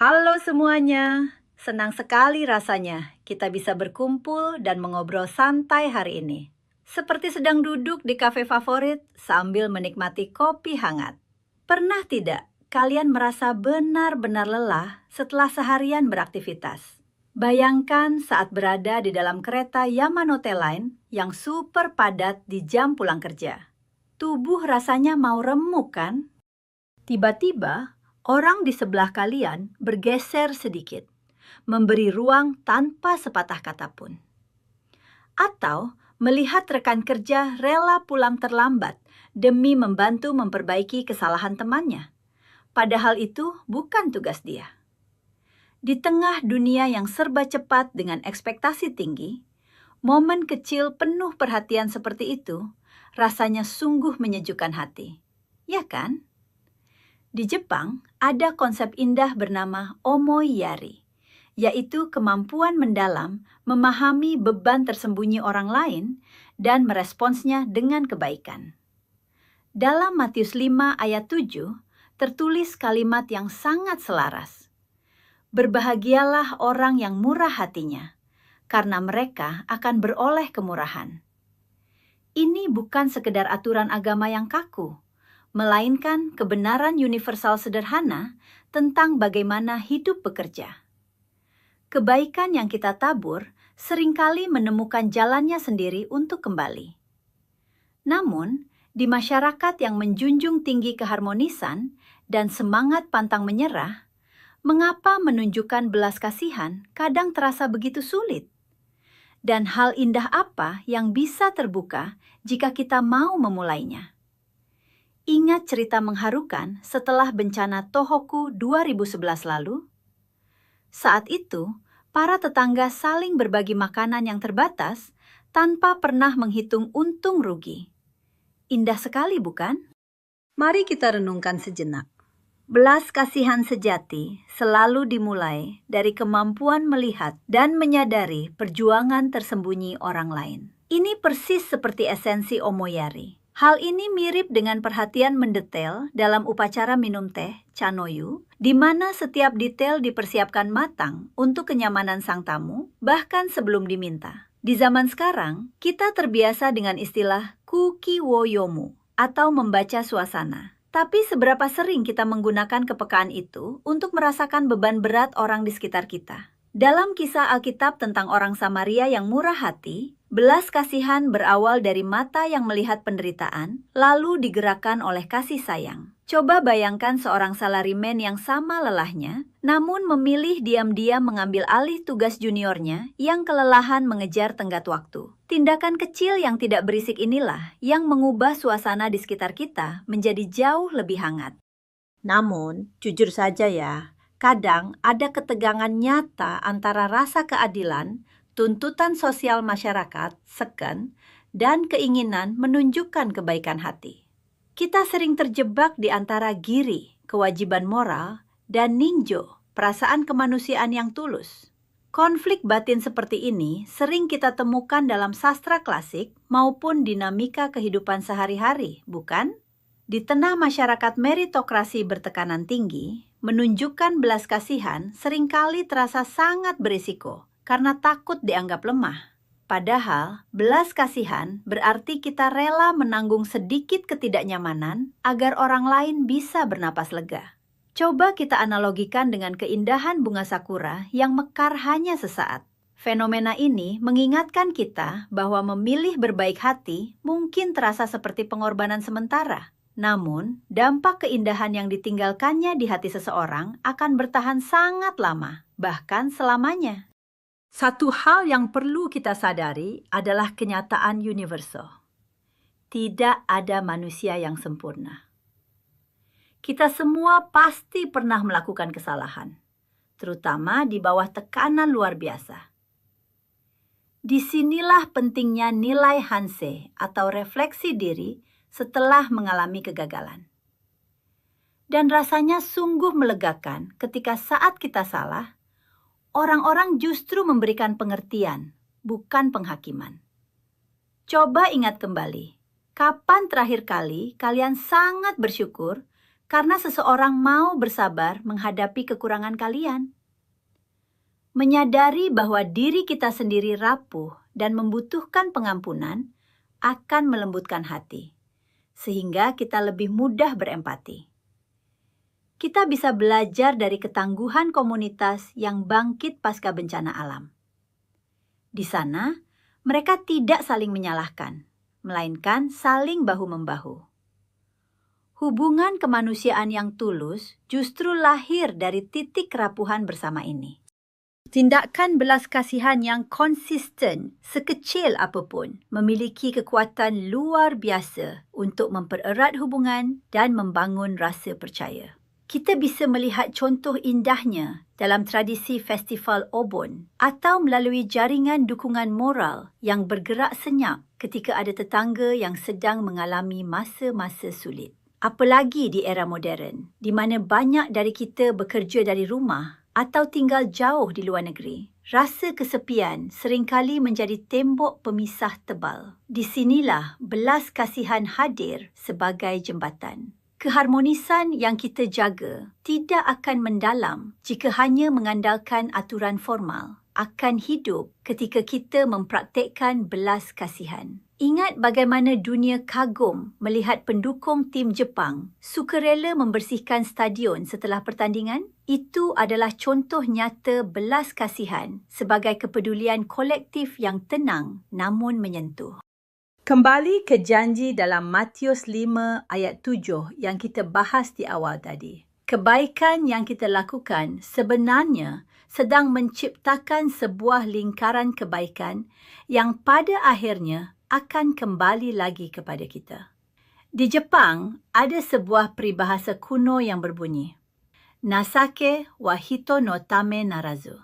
Halo semuanya, senang sekali rasanya kita bisa berkumpul dan mengobrol santai hari ini. Seperti sedang duduk di kafe favorit sambil menikmati kopi hangat. Pernah tidak kalian merasa benar-benar lelah setelah seharian beraktivitas? Bayangkan saat berada di dalam kereta Yamanote Line yang super padat di jam pulang kerja. Tubuh rasanya mau remuk kan? Tiba-tiba, orang di sebelah kalian bergeser sedikit, memberi ruang tanpa sepatah kata pun. Atau melihat rekan kerja rela pulang terlambat demi membantu memperbaiki kesalahan temannya. Padahal itu bukan tugas dia. Di tengah dunia yang serba cepat dengan ekspektasi tinggi, momen kecil penuh perhatian seperti itu rasanya sungguh menyejukkan hati. Ya kan? Di Jepang, ada konsep indah bernama omoiyari, yaitu kemampuan mendalam memahami beban tersembunyi orang lain dan meresponsnya dengan kebaikan. Dalam Matius 5 ayat 7, tertulis kalimat yang sangat selaras. Berbahagialah orang yang murah hatinya, karena mereka akan beroleh kemurahan. Ini bukan sekedar aturan agama yang kaku, melainkan kebenaran universal sederhana tentang bagaimana hidup bekerja. Kebaikan yang kita tabur seringkali menemukan jalannya sendiri untuk kembali. Namun, di masyarakat yang menjunjung tinggi keharmonisan dan semangat pantang menyerah, mengapa menunjukkan belas kasihan kadang terasa begitu sulit? Dan hal indah apa yang bisa terbuka jika kita mau memulainya? Ingat cerita mengharukan setelah bencana Tohoku 2011 lalu? Saat itu, para tetangga saling berbagi makanan yang terbatas tanpa pernah menghitung untung rugi. Indah sekali, bukan? Mari kita renungkan sejenak. Belas kasihan sejati selalu dimulai dari kemampuan melihat dan menyadari perjuangan tersembunyi orang lain. Ini persis seperti esensi omoyari. Hal ini mirip dengan perhatian mendetail dalam upacara minum teh, chanoyu, di mana setiap detail dipersiapkan matang untuk kenyamanan sang tamu, bahkan sebelum diminta. Di zaman sekarang, kita terbiasa dengan istilah kuki wo yomu atau membaca suasana. Tapi seberapa sering kita menggunakan kepekaan itu untuk merasakan beban berat orang di sekitar kita? Dalam kisah Alkitab tentang orang Samaria yang murah hati, belas kasihan berawal dari mata yang melihat penderitaan, lalu digerakkan oleh kasih sayang. Coba bayangkan seorang salarimen yang sama lelahnya, namun memilih diam-diam mengambil alih tugas juniornya yang kelelahan mengejar tenggat waktu. Tindakan kecil yang tidak berisik inilah yang mengubah suasana di sekitar kita menjadi jauh lebih hangat. Namun, jujur saja ya, kadang ada ketegangan nyata antara rasa keadilan, tuntutan sosial masyarakat, seken, dan keinginan menunjukkan kebaikan hati. Kita sering terjebak di antara giri, kewajiban moral, dan ninjo, perasaan kemanusiaan yang tulus. Konflik batin seperti ini sering kita temukan dalam sastra klasik maupun dinamika kehidupan sehari-hari, bukan? Di tengah masyarakat meritokrasi bertekanan tinggi, menunjukkan belas kasihan seringkali terasa sangat berisiko karena takut dianggap lemah. Padahal, belas kasihan berarti kita rela menanggung sedikit ketidaknyamanan agar orang lain bisa bernapas lega. Coba kita analogikan dengan keindahan bunga sakura yang mekar hanya sesaat. Fenomena ini mengingatkan kita bahwa memilih berbaik hati mungkin terasa seperti pengorbanan sementara. Namun, dampak keindahan yang ditinggalkannya di hati seseorang akan bertahan sangat lama, bahkan selamanya. Satu hal yang perlu kita sadari adalah kenyataan universal. Tidak ada manusia yang sempurna. Kita semua pasti pernah melakukan kesalahan, terutama di bawah tekanan luar biasa. Disinilah pentingnya nilai Hanse atau refleksi diri setelah mengalami kegagalan. Dan rasanya sungguh melegakan ketika saat kita salah, orang-orang justru memberikan pengertian, bukan penghakiman. Coba ingat kembali, kapan terakhir kali kalian sangat bersyukur karena seseorang mau bersabar menghadapi kekurangan kalian. Menyadari bahwa diri kita sendiri rapuh dan membutuhkan pengampunan akan melembutkan hati, sehingga kita lebih mudah berempati. Kita bisa belajar dari ketangguhan komunitas yang bangkit pasca bencana alam. Di sana, mereka tidak saling menyalahkan, melainkan saling bahu-membahu. Hubungan kemanusiaan yang tulus justru lahir dari titik kerapuhan bersama ini. Tindakan belas kasihan yang konsisten, sekecil apapun, memiliki kekuatan luar biasa untuk mempererat hubungan dan membangun rasa percaya. Kita bisa melihat contoh indahnya dalam tradisi Festival Obon atau melalui jaringan dukungan moral yang bergerak senyap ketika ada tetangga yang sedang mengalami masa-masa sulit. Apalagi di era moden, di mana banyak dari kita bekerja dari rumah atau tinggal jauh di luar negeri. Rasa kesepian seringkali menjadi tembok pemisah tebal. Di sinilah belas kasihan hadir sebagai jembatan. Keharmonisan yang kita jaga tidak akan mendalam jika hanya mengandalkan aturan formal. Akan hidup ketika kita mempraktikkan belas kasihan. Ingat bagaimana dunia kagum melihat pendukung tim Jepang sukarela membersihkan stadion setelah pertandingan? Itu adalah contoh nyata belas kasihan sebagai kepedulian kolektif yang tenang namun menyentuh. Kembali ke janji dalam Matius 5 ayat 7 yang kita bahas di awal tadi. Kebaikan yang kita lakukan sebenarnya sedang menciptakan sebuah lingkaran kebaikan yang pada akhirnya akan kembali lagi kepada kita. Di Jepang, ada sebuah peribahasa kuno yang berbunyi, Nasake wa hito no tame narazu.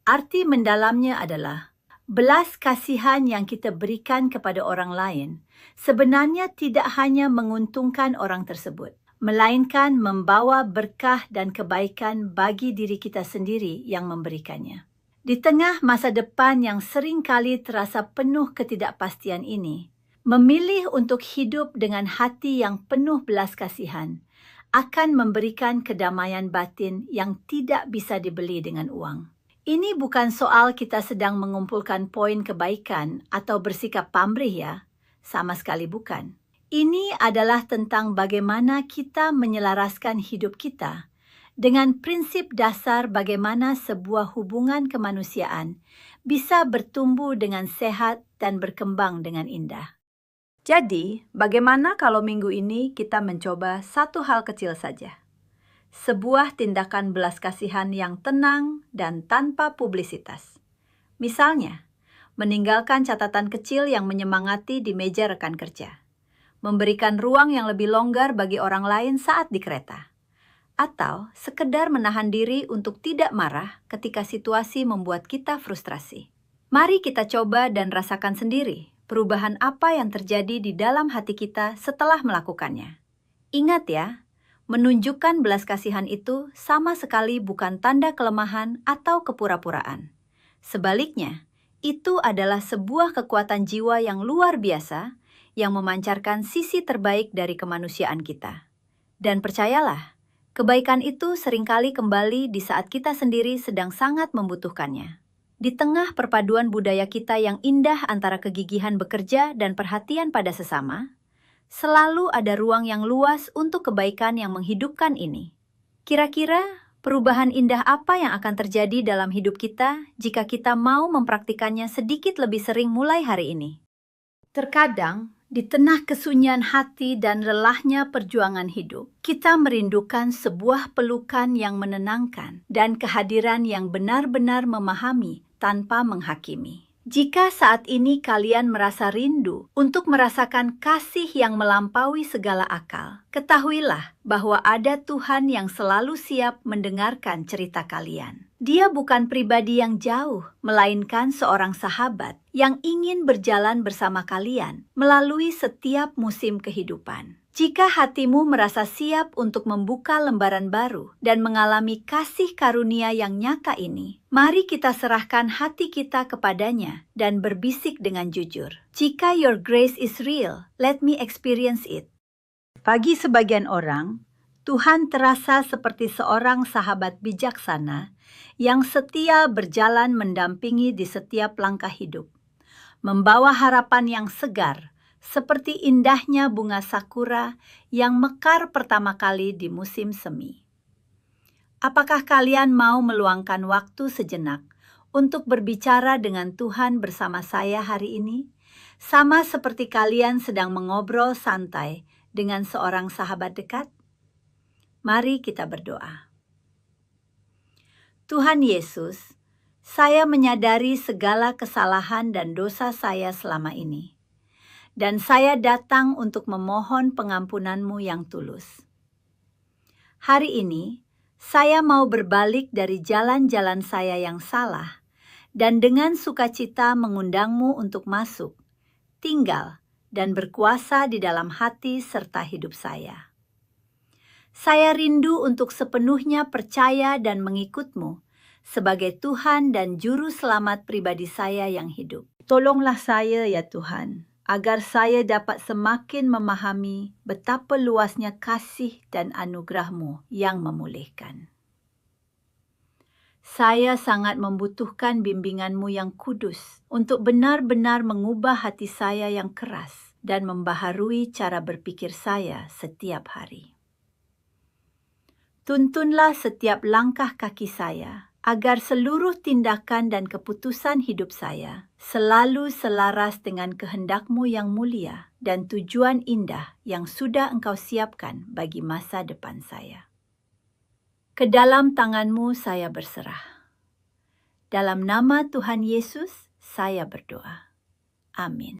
Arti mendalamnya adalah, belas kasihan yang kita berikan kepada orang lain sebenarnya tidak hanya menguntungkan orang tersebut, melainkan membawa berkah dan kebaikan bagi diri kita sendiri yang memberikannya. Di tengah masa depan yang sering kali terasa penuh ketidakpastian ini, memilih untuk hidup dengan hati yang penuh belas kasihan akan memberikan kedamaian batin yang tidak bisa dibeli dengan uang. Ini bukan soal kita sedang mengumpulkan poin kebaikan atau bersikap pamrih ya, sama sekali bukan. Ini adalah tentang bagaimana kita menyelaraskan hidup kita dengan prinsip dasar bagaimana sebuah hubungan kemanusiaan bisa bertumbuh dengan sehat dan berkembang dengan indah. Jadi, bagaimana kalau minggu ini kita mencoba satu hal kecil saja? Sebuah tindakan belas kasihan yang tenang dan tanpa publisitas. Misalnya, meninggalkan catatan kecil yang menyemangati di meja rekan kerja. Memberikan ruang yang lebih longgar bagi orang lain saat di kereta. Atau sekedar menahan diri untuk tidak marah ketika situasi membuat kita frustrasi. Mari kita coba dan rasakan sendiri perubahan apa yang terjadi di dalam hati kita setelah melakukannya. Ingat ya, menunjukkan belas kasihan itu sama sekali bukan tanda kelemahan atau kepura-puraan. Sebaliknya, itu adalah sebuah kekuatan jiwa yang luar biasa yang memancarkan sisi terbaik dari kemanusiaan kita. Dan percayalah, kebaikan itu seringkali kembali di saat kita sendiri sedang sangat membutuhkannya. Di tengah perpaduan budaya kita yang indah antara kegigihan bekerja dan perhatian pada sesama, selalu ada ruang yang luas untuk kebaikan yang menghidupkan ini. Kira-kira perubahan indah apa yang akan terjadi dalam hidup kita jika kita mau mempraktikannya sedikit lebih sering mulai hari ini? Terkadang, di tengah kesunyian hati dan lelahnya perjuangan hidup, kita merindukan sebuah pelukan yang menenangkan dan kehadiran yang benar-benar memahami tanpa menghakimi. Jika saat ini kalian merasa rindu untuk merasakan kasih yang melampaui segala akal, ketahuilah bahwa ada Tuhan yang selalu siap mendengarkan cerita kalian. Dia bukan pribadi yang jauh, melainkan seorang sahabat yang ingin berjalan bersama kalian melalui setiap musim kehidupan. Jika hatimu merasa siap untuk membuka lembaran baru dan mengalami kasih karunia yang nyata ini, mari kita serahkan hati kita kepadanya dan berbisik dengan jujur. Jika your grace is real, let me experience it. Bagi sebagian orang, Tuhan terasa seperti seorang sahabat bijaksana yang setia berjalan mendampingi di setiap langkah hidup, membawa harapan yang segar seperti indahnya bunga sakura yang mekar pertama kali di musim semi. Apakah kalian mau meluangkan waktu sejenak untuk berbicara dengan Tuhan bersama saya hari ini? Sama seperti kalian sedang mengobrol santai dengan seorang sahabat dekat? Mari kita berdoa. Tuhan Yesus, saya menyadari segala kesalahan dan dosa saya selama ini. Dan saya datang untuk memohon pengampunan-Mu yang tulus. Hari ini, saya mau berbalik dari jalan-jalan saya yang salah dan dengan sukacita mengundang-Mu untuk masuk, tinggal, dan berkuasa di dalam hati serta hidup saya. Saya rindu untuk sepenuhnya percaya dan mengikut-Mu sebagai Tuhan dan Juru Selamat pribadi saya yang hidup. Tolonglah saya ya Tuhan, agar saya dapat semakin memahami betapa luasnya kasih dan anugerah-Mu yang memulihkan. Saya sangat membutuhkan bimbingan-Mu yang kudus untuk benar-benar mengubah hati saya yang keras dan membaharui cara berpikir saya setiap hari. Tuntunlah setiap langkah kaki saya, agar seluruh tindakan dan keputusan hidup saya selalu selaras dengan kehendak-Mu yang mulia dan tujuan indah yang sudah Engkau siapkan bagi masa depan saya. Ke dalam tangan-Mu saya berserah. Dalam nama Tuhan Yesus, saya berdoa. Amin.